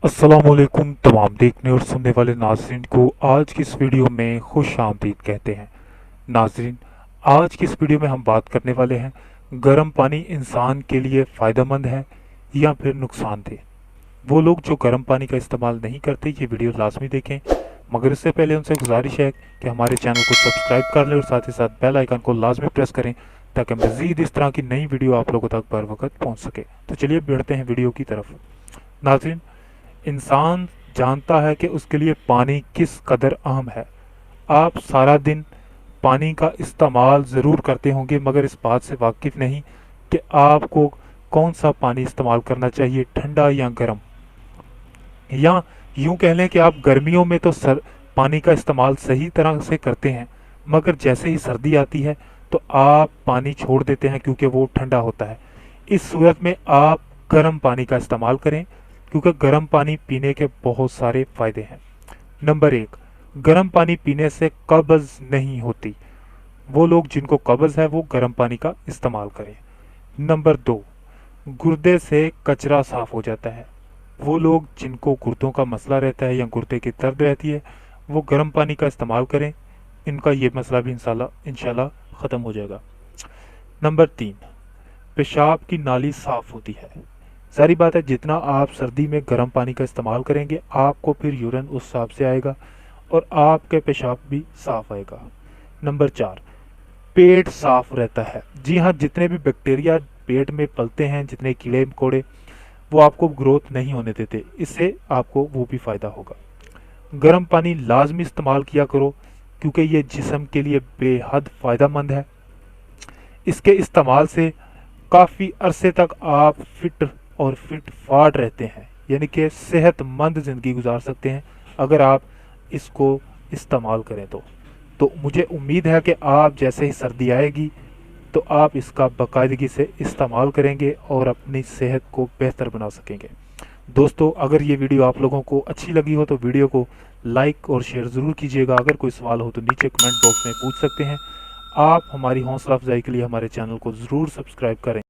अस्सलामुअलैकुम तमाम देखने और सुनने वाले नाज़रीन को आज की इस वीडियो में खुश आमदीद कहते हैं। नाज़रीन, आज की इस वीडियो में हम बात करने वाले हैं गर्म पानी इंसान के लिए फ़ायदेमंद है या फिर नुकसानदेह। वो लोग जो गर्म पानी का इस्तेमाल नहीं करते ये वीडियो लाजमी देखें, मगर इससे पहले उनसे गुजारिश है कि हमारे चैनल को सब्सक्राइब कर लें और साथ ही साथ बेल आइकन को लाजमी प्रेस करें ताकि मज़ीद इस तरह की नई वीडियो आप लोगों तक बर वक्त पहुँच सके। तो चलिए बढ़ते हैं वीडियो की तरफ। नाज़रीन, इंसान जानता है कि उसके लिए पानी किस कदर अहम है। आप सारा दिन पानी का इस्तेमाल ज़रूर करते होंगे, मगर इस बात से वाकिफ़ नहीं कि आपको कौन सा पानी इस्तेमाल करना चाहिए, ठंडा या गर्म। या यूं कह लें कि आप गर्मियों में तो पानी का इस्तेमाल सही तरह से करते हैं, मगर जैसे ही सर्दी आती है तो आप पानी छोड़ देते हैं क्योंकि वो ठंडा होता है। इस सूरत में आप गर्म पानी का इस्तेमाल करें क्योंकि गर्म पानी पीने के बहुत सारे फायदे हैं। नंबर 1, गर्म पानी पीने से कब्ज़ नहीं होती। वो लोग जिनको कब्ज़ है वो गर्म पानी का इस्तेमाल करें। नंबर 2, गुर्दे से कचरा साफ हो जाता है। वो लोग जिनको गुर्दों का मसला रहता है या गुर्दे की दर्द रहती है वो गर्म पानी का इस्तेमाल करें, इनका ये मसला भी इंशाल्लाह ख़त्म हो जाएगा। नंबर 3, पेशाब की नाली साफ़ होती है। सारी बात है, जितना आप सर्दी में गर्म पानी का इस्तेमाल करेंगे आपको फिर यूरिन उस हिसाब से आएगा और आपके पेशाब भी साफ़ आएगा। नंबर 4, पेट साफ रहता है। जी हाँ, जितने भी बैक्टीरिया पेट में पलते हैं, जितने कीड़े मकोड़े, वो आपको ग्रोथ नहीं होने देते, इससे आपको वो भी फ़ायदा होगा। गर्म पानी लाजमी इस्तेमाल किया करो क्योंकि ये जिस्म के लिए बेहद फ़ायदेमंद है। इसके इस्तेमाल से काफ़ी अरसे तक आप फिट फाट रहते हैं, यानी कि सेहतमंद ज़िंदगी गुजार सकते हैं अगर आप इसको इस्तेमाल करें तो मुझे उम्मीद है कि आप जैसे ही सर्दी आएगी तो आप इसका बाकायदगी से इस्तेमाल करेंगे और अपनी सेहत को बेहतर बना सकेंगे। दोस्तों, अगर ये वीडियो आप लोगों को अच्छी लगी हो तो वीडियो को लाइक और शेयर ज़रूर कीजिएगा। अगर कोई सवाल हो तो नीचे कमेंट बॉक्स में पूछ सकते हैं। आप हमारी हौसला अफजाई के लिए हमारे चैनल को ज़रूर सब्सक्राइब करें।